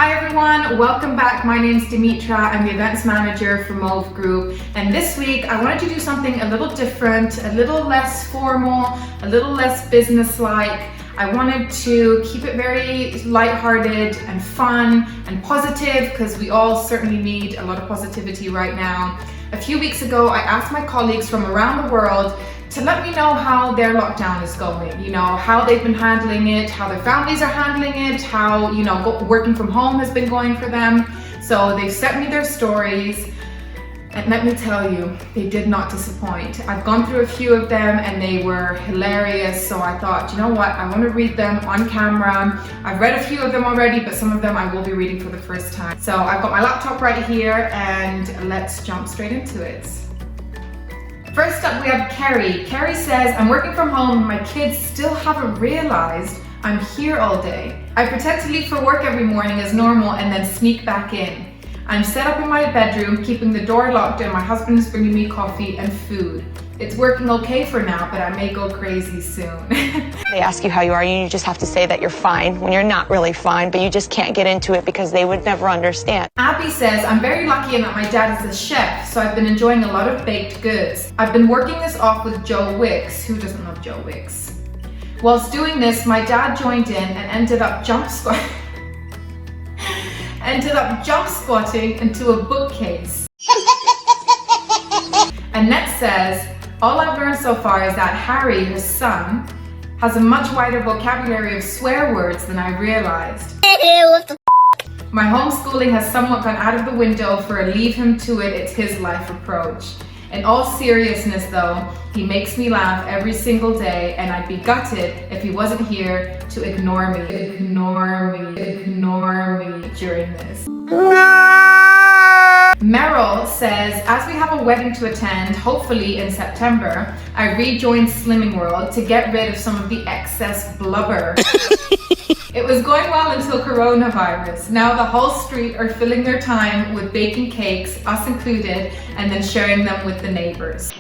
Hi everyone, welcome back. My name's Dimitra. I'm the events manager for Mauve Group, and this week I wanted to do something a little different, a little less formal, a little less business-like. I wanted to keep it very lighthearted and fun and positive because we all certainly need a lot of positivity right now. A few weeks ago, I asked my colleagues from around the world to let me know how their lockdown is going, how they've been handling it, how their families are handling it, how, working from home has been going for them. So they've sent me their stories, and let me tell you, they did not disappoint. I've gone through a few of them and they were hilarious, so I thought, you know what, I want to read them on camera. I've read a few of them already, but some of them I will be reading for the first time. So I've got my laptop right here and let's jump straight into it. First up, we have Carrie. Carrie says, I'm working from home and my kids still haven't realized I'm here all day. I pretend to leave for work every morning as normal and then sneak back in. I'm set up in my bedroom, keeping the door locked, and my husband is bringing me coffee and food. It's working okay for now, but I may go crazy soon. They ask you how you are, and you just have to say that you're fine when you're not really fine, but you just can't get into it because they would never understand. Abby says, I'm very lucky in that my dad is a chef, so I've been enjoying a lot of baked goods. I've been working this off with Joe Wicks. Who doesn't love Joe Wicks? Whilst doing this, my dad joined in and ended up jump squatting into a bookcase. Annette says, all I've learned so far is that Harry, his son, has a much wider vocabulary of swear words than I realized. My homeschooling has somewhat gone out of the window for a leave him to it, it's his life approach. In all seriousness though, he makes me laugh every single day, and I'd be gutted if he wasn't here to ignore me during this. Meryl says, as we have a wedding to attend, hopefully in September, I rejoined Slimming World to get rid of some of the excess blubber. It was going well until coronavirus. Now the whole street are filling their time with baking cakes, us included, and then sharing them with the neighbors.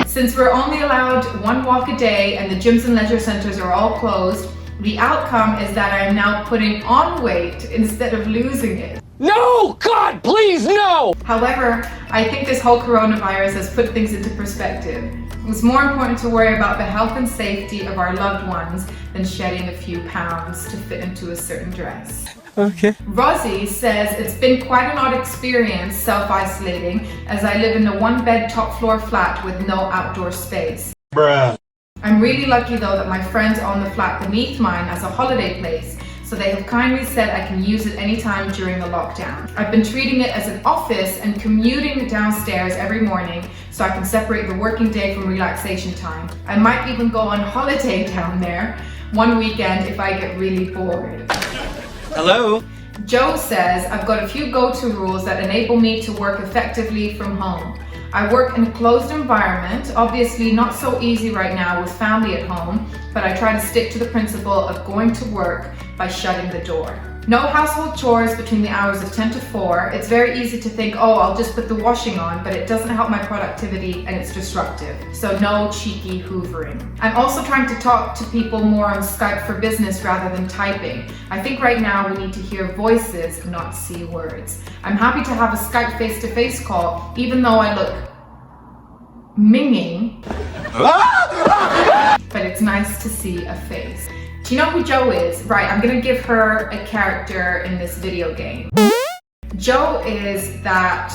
Since we're only allowed one walk a day and the gyms and leisure centers are all closed, the outcome is that I am now putting on weight instead of losing it. No! God, please, no! However, I think this whole coronavirus has put things into perspective. It's more important to worry about the health and safety of our loved ones than shedding a few pounds to fit into a certain dress. Okay. Rosie says it's been quite an odd experience self-isolating as I live in a one-bed top floor flat with no outdoor space. Bruh. I'm really lucky though that my friends own the flat beneath mine as a holiday place, so they have kindly said I can use it anytime during the lockdown. I've been treating it as an office and commuting downstairs every morning so I can separate the working day from relaxation time. I might even go on holiday down there one weekend if I get really bored. Hello? Joe says, I've got a few go-to rules that enable me to work effectively from home. I work in a closed environment, obviously not so easy right now with family at home, but I try to stick to the principle of going to work by shutting the door. No household chores between the hours of 10 to 4. It's very easy to think, oh, I'll just put the washing on, but it doesn't help my productivity and it's disruptive. So no cheeky hoovering. I'm also trying to talk to people more on Skype for business rather than typing. I think right now we need to hear voices, not see words. I'm happy to have a Skype face-to-face call, even though I look minging, but it's nice to see a face. Do you know who Joe is? Right, I'm gonna give her a character in this video game. Joe is that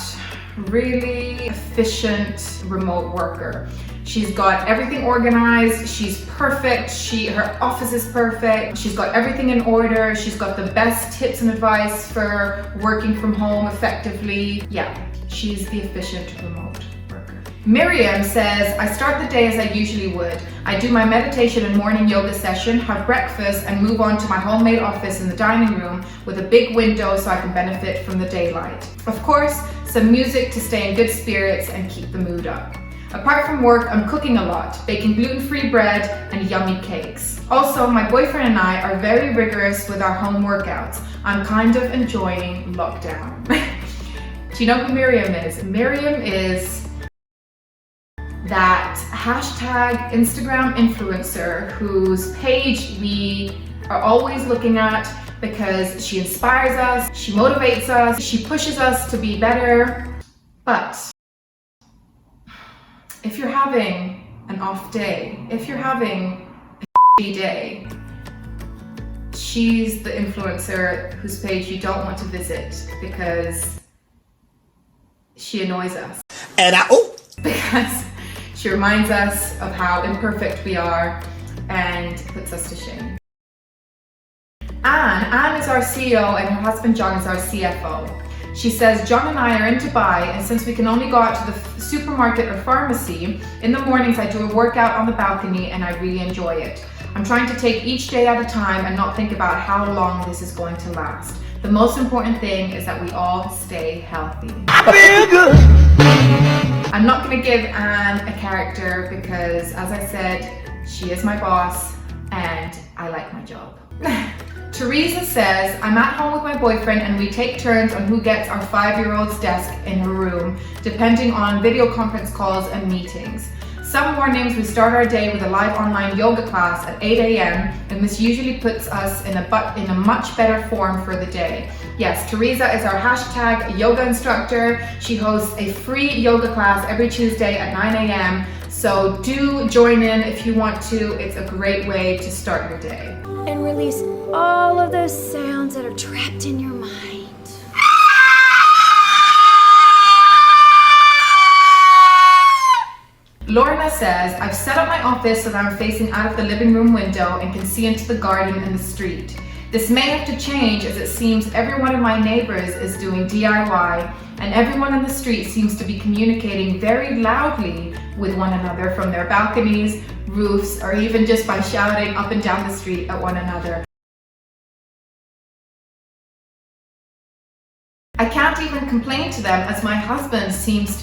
really efficient remote worker. She's got everything organized, she's perfect, her office is perfect, she's got everything in order, she's got the best tips and advice for working from home effectively. Yeah, she's the efficient remote worker. Miriam says, I start the day as I usually would. I do my meditation and morning yoga session, have breakfast, and move on to my homemade office in the dining room with a big window so I can benefit from the daylight. Of course, some music to stay in good spirits and keep the mood up. Apart from work, I'm cooking a lot, baking gluten-free bread and yummy cakes. Also, my boyfriend and I are very rigorous with our home workouts. I'm kind of enjoying lockdown. Do you know who Miriam is? Miriam is that hashtag Instagram influencer whose page we are always looking at because she inspires us, she motivates us, she pushes us to be better. But if you're having an off day, if you're having a day, she's the influencer whose page you don't want to visit because she annoys us. Because she reminds us of how imperfect we are and puts us to shame. Anne is our CEO and her husband John is our CFO. She says, John and I are in Dubai, and since we can only go out to the supermarket or pharmacy, in the mornings I do a workout on the balcony and I really enjoy it. I'm trying to take each day at a time and not think about how long this is going to last. The most important thing is that we all stay healthy. I'm not going to give Anne a character because, as I said, she is my boss and I like my job. Teresa says, I'm at home with my boyfriend and we take turns on who gets our 5-year-old's desk in her room, depending on video conference calls and meetings. Some mornings we start our day with a live online yoga class at 8 a.m. and this usually puts us in a much better form for the day. Yes, Teresa is our hashtag yoga instructor. She hosts a free yoga class every Tuesday at 9 a.m. So do join in if you want to. It's a great way to start your day. And release all of those sounds that are trapped in your mind. Lorna says, I've set up my office so that I'm facing out of the living room window and can see into the garden and the street. This may have to change as it seems every one of my neighbors is doing DIY and everyone on the street seems to be communicating very loudly with one another from their balconies, roofs, or even just by shouting up and down the street at one another. I can't even complain to them as my husband seems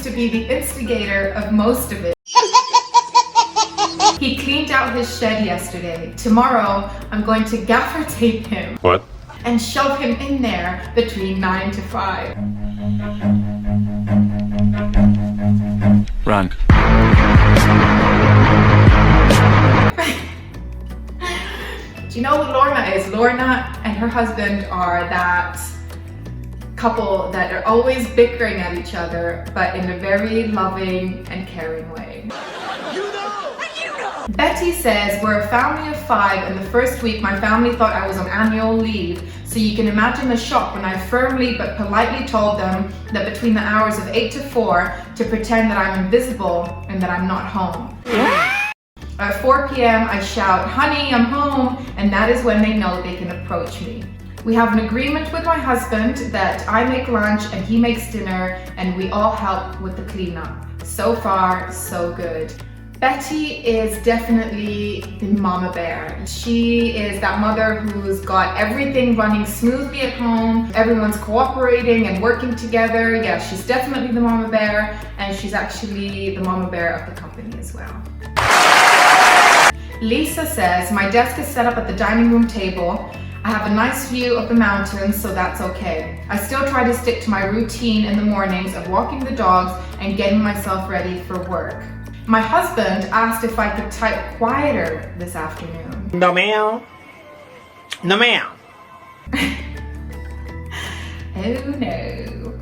to be the instigator of most of it. He cleaned out his shed yesterday. Tomorrow, I'm going to gaffer tape him. What? And shove him in there between 9 to 5. Run. Do you know who Lorna is? Lorna and her husband are that couple that are always bickering at each other, but in a very loving and caring way. Betty says, we're a family of 5 and the first week my family thought I was on annual leave, so you can imagine the shock when I firmly but politely told them that between the hours of 8 to 4 to pretend that I'm invisible and that I'm not home. At 4 p.m. I shout, honey, I'm home, and that is when they know they can approach me. We have an agreement with my husband that I make lunch and he makes dinner and we all help with the cleanup. So far, so good. Betty is definitely the mama bear. She is that mother who's got everything running smoothly at home. Everyone's cooperating and working together. Yeah, she's definitely the mama bear, and she's actually the mama bear of the company as well. Lisa says, my desk is set up at the dining room table. I have a nice view of the mountains, so that's okay. I still try to stick to my routine in the mornings of walking the dogs and getting myself ready for work. My husband asked if I could type quieter this afternoon. No ma'am. No ma'am. Oh no.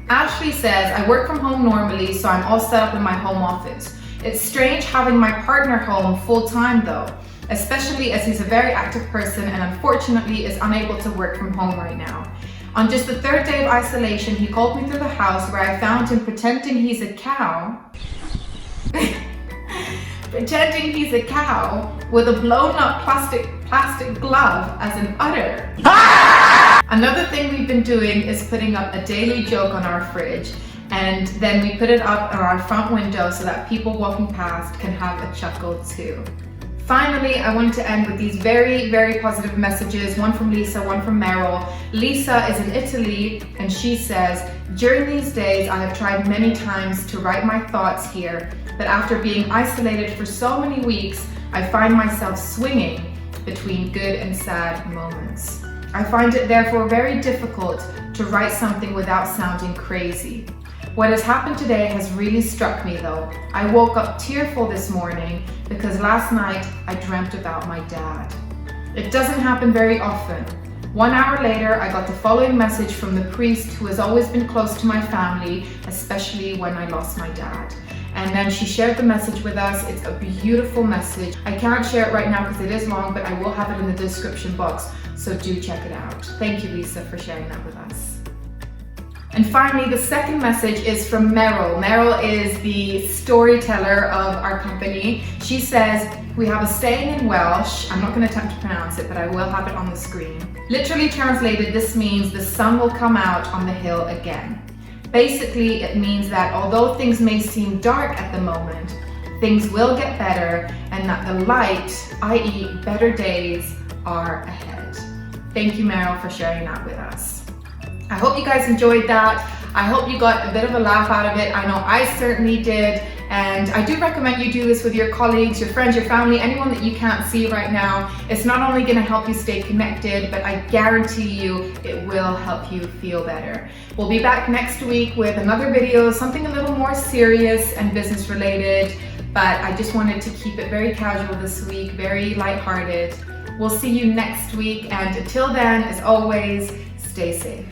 Ashley says, I work from home normally, so I'm all set up in my home office. It's strange having my partner home full time though, especially as he's a very active person and unfortunately is unable to work from home right now. On just the 3rd day of isolation, he called me through the house where I found him pretending he's a cow. Pretending he's a cow with a blown up plastic glove as an udder. Another thing we've been doing is putting up a daily joke on our fridge, and then we put it up on our front window so that people walking past can have a chuckle too. Finally, I wanted to end with these very, very positive messages, one from Lisa, one from Meryl. Lisa is in Italy and she says, during these days I have tried many times to write my thoughts here, but after being isolated for so many weeks, I find myself swinging between good and sad moments. I find it therefore very difficult to write something without sounding crazy. What has happened today has really struck me though. I woke up tearful this morning because last night I dreamt about my dad. It doesn't happen very often. 1 hour later, I got the following message from the priest who has always been close to my family, especially when I lost my dad. And then she shared the message with us. It's a beautiful message. I can't share it right now because it is long, but I will have it in the description box, so do check it out. Thank you, Lisa, for sharing that with us. And finally, the second message is from Meryl. Meryl is the storyteller of our company. She says, we have a saying in Welsh, I'm not going to attempt to pronounce it, but I will have it on the screen. Literally translated, this means the sun will come out on the hill again. Basically, it means that although things may seem dark at the moment, things will get better and that the light, i.e. better days, are ahead. Thank you, Meryl, for sharing that with us. I hope you guys enjoyed that. I hope you got a bit of a laugh out of it. I know I certainly did. And I do recommend you do this with your colleagues, your friends, your family, anyone that you can't see right now. It's not only going to help you stay connected, but I guarantee you it will help you feel better. We'll be back next week with another video, something a little more serious and business related, but I just wanted to keep it very casual this week, very lighthearted. We'll see you next week, and until then, as always, stay safe.